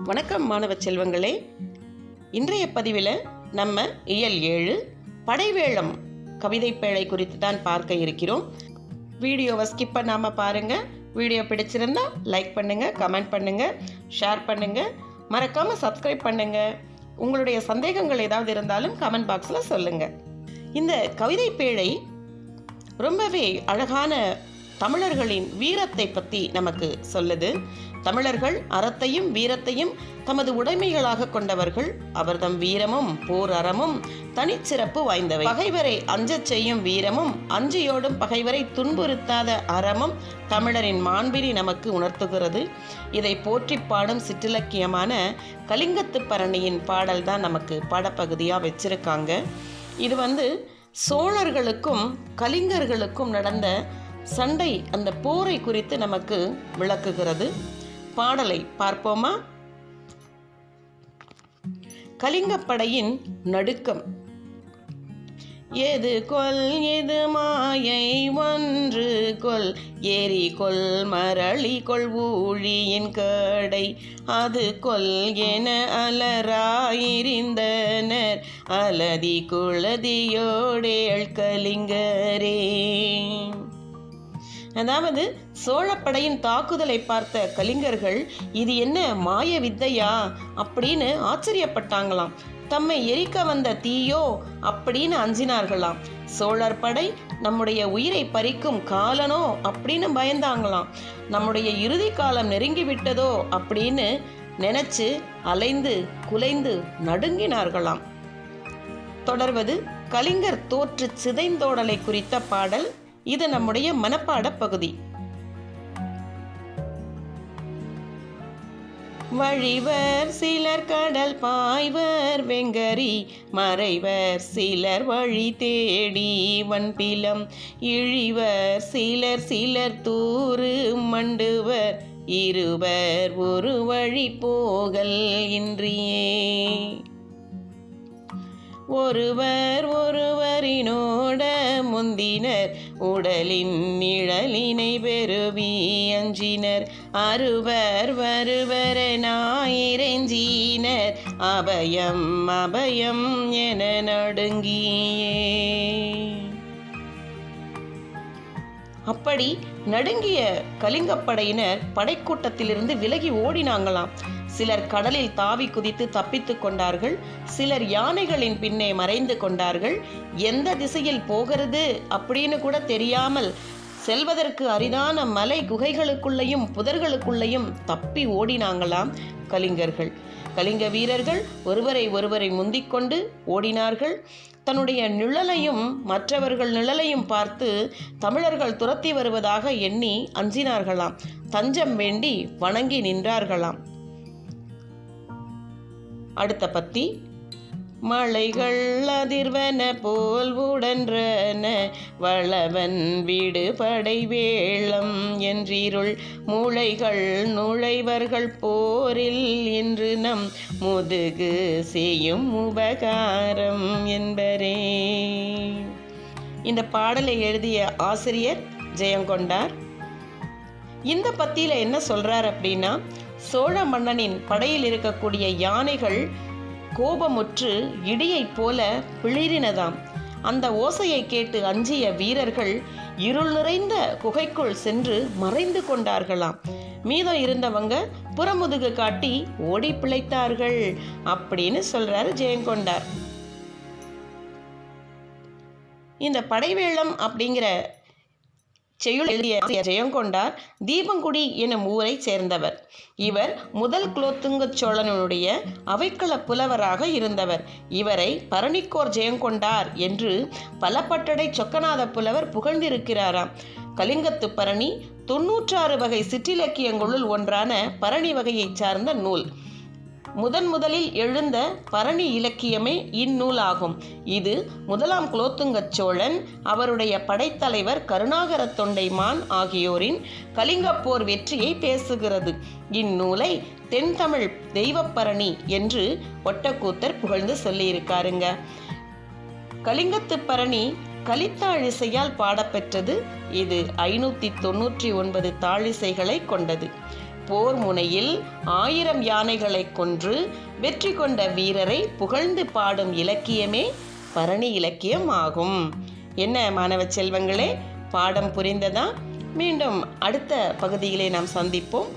வணக்கம் மாணவ செல்வங்களே. இன்றைய பதிவில் நம்ம இயல் 7 படைவேளம் கவிதை பேழை குறித்து தான் பார்க்க இருக்கிறோம். வீடியோவை ஸ்கிப் பண்ணாமல் பாருங்கள். வீடியோ பிடிச்சிருந்தா லைக் பண்ணுங்கள், கமெண்ட் பண்ணுங்கள், ஷேர் பண்ணுங்கள், மறக்காமல் சப்ஸ்கிரைப் பண்ணுங்கள். உங்களுடைய சந்தேகங்கள் ஏதாவது இருந்தாலும் கமெண்ட் பாக்ஸில் சொல்லுங்கள். இந்த கவிதை பேழை ரொம்பவே அழகான தமிழர்களின் வீரத்தை பற்றி நமக்கு சொல்லுது. தமிழர்கள் அறத்தையும் வீரத்தையும் தமது உடைமைகளாக கொண்டவர்கள். அவர்தம் வீரமும் போர் அறமும் தனிச்சிறப்பு வாய்ந்தவை. பகைவரை அஞ்சச் செய்யும் வீரமும் அஞ்சியோடும் பகைவரை துன்புறுத்தாத அறமும் தமிழரின் மாண்பினை நமக்கு உணர்த்துகிறது. இதை போற்றி பாடும் சிற்றிலக்கியமான கலிங்கத்து பரணியின் பாடல் தான் நமக்கு பாடப்பகுதியாக வச்சிருக்காங்க. இது சோழர்களுக்கும் கலிங்கர்களுக்கும் நடந்த சண்டை, அந்த போரை குறித்து நமக்கு விளக்குகிறது. பாடலை பார்ப்போமா? கலிங்கப்படையின் நடுக்கம். எது கொல் எது மாயை ஒன்று கொல், ஏரி கொல் மரளி கொள் ஊழியின் கடை, அது கொல் என அலராயிருந்தனர் அலதி குளதியோடேள் கலிங்கரே. அதாவது சோழப்படையின் தாக்குதலை பார்த்த கலிங்கர்கள் இது என்ன மாய வித்தையா அப்படின்னு ஆச்சரியப்பட்டாங்களாம். தம்மை எரிக்க வந்த தீயோ அப்படின்னு அஞ்சினார்களாம். சோழர் படை நம்முடைய உயிரை பறிக்கும் காலனோ அப்படின்னு பயந்தாங்களாம். நம்முடைய இறுதி காலம் நெருங்கி விட்டதோ அப்படின்னு நினைச்சு அலைந்து குலைந்து நடுங்கினார்களாம். தொடர்வது கலிங்கர் தோற்று சிதைந்தோடலை குறித்த பாடல். இது நம்முடைய மனப்பாட பகுதி. வழிவர் சிலர் கடல் பாய்வர் வெங்கரி, மறைவர் சிலர் வழி தேடி வன்பிலம், இழிவர் சிலர் சிலர் தூறு மண்டுவர், இருவர் ஒரு வழி போகல் இன்றியே, ஒருவர் ஒருவரினோட முந்தினர் உடலின் நிழலினை பெருவி அஞ்சினர், அருவர் வருவரெனாயிரஞ்சினர் அபயம் அபயம் என நடுங்கியே. அப்படி நடுங்கிய கலிங்கப்படையினர் படைக்கூட்டத்திலிருந்து விலகி ஓடினாங்களாம். சிலர் கடலில் தாவி குதித்து தப்பித்து கொண்டார்கள். சிலர் யானைகளின் பின்னே மறைந்து கொண்டார்கள். எந்த திசையில் போகிறது அப்படின்னு கூட தெரியாமல் செல்வதற்கு அரிதான மலை குகைகளுக்குள்ளேயும் புதர்களுக்குள்ளேயும் தப்பி ஓடினாங்களாம் கலிங்கர்கள். கலிங்க வீரர்கள் ஒருவரை முந்திக்கொண்டு ஓடினார்கள். தன்னுடைய நிழலையும் மற்றவர்கள் நிழலையும் பார்த்து தமிழர்கள் துரத்தி வருவதாக எண்ணி அஞ்சினார்களாம். தஞ்சம் வேண்டி வணங்கி நின்றார்களாம். அடுத்த பத்தி. மலைகள் அதிர்வன போல் உடன்றன வளவன் வீடு படை வேளம் என்றிருள், மூளைகள் நுழைவர்கள் போரில் என்று நம் முதுகு செய்யும் உபகாரம் என்பரே. இந்த பாடலை எழுதிய ஆசிரியர் ஜெயங்கொண்டார். இந்த பத்தியில என்ன சொல்றார் அப்படின்னா, சோழ மன்னனின் படையில் இருக்கக்கூடிய யானைகள் கோபமுற்று இடியைப் போல பிளிரினதாம். அந்த ஓசையை கேட்டு அஞ்சிய வீரர்கள் இருள் நிறைந்த குகைக்குள் சென்று மறைந்து கொண்டார்களாம். மீதம் இருந்தவங்க புறமுதுகு காட்டி ஓடி பிழைத்தார்கள் அப்படின்னு சொல்றாரு ஜெயங்கொண்டார். இந்த படைவேளம் அப்படிங்கிற செய்யுள் எழுதிய ஜெயங்கொண்டார் தீபங்குடி எனும் ஊரை சேர்ந்தவர். இவர் முதல் குலோத்துங்க சோழனுடைய அவைக்கள புலவராக இருந்தவர். இவரை பரணிக்கோர் ஜெயங்கொண்டார் என்று பலப்பட்டடை சொக்கநாத புலவர் புகழ்ந்திருக்கிறாராம். கலிங்கத்து பரணி 96 வகை சிற்றிலக்கியங்களுள் ஒன்றான பரணி வகையை சார்ந்த நூல். முதலில் எழுந்த பரணி இலக்கியமே இந்நூல் ஆகும். இது முதலாம் குலோத்துங்க சோழன், அவருடைய படைத்தலைவர் கருணாகர தொண்டைமான் ஆகியோரின் கலிங்கப்போர் வெற்றியை பேசுகிறது. இந்நூலை தென்தமிழ் தெய்வப்பரணி என்று ஒட்டக்கூத்தர் புகழ்ந்து சொல்லியிருக்காருங்க. கலிங்கத்து பரணி கலித்தாழிசையால் பாடப்பெற்றது. இது 599 தாழிசைகளை கொண்டது. போர் முனையில் 1000 யானைகளை கொன்று வெற்றி கொண்ட வீரரை புகழ்ந்து பாடும் இலக்கியமே பரணி இலக்கியம் ஆகும். என்ன மாணவ செல்வங்களே, பாடம் புரிந்ததா? மீண்டும் அடுத்த பகுதியிலே நாம் சந்திப்போம்.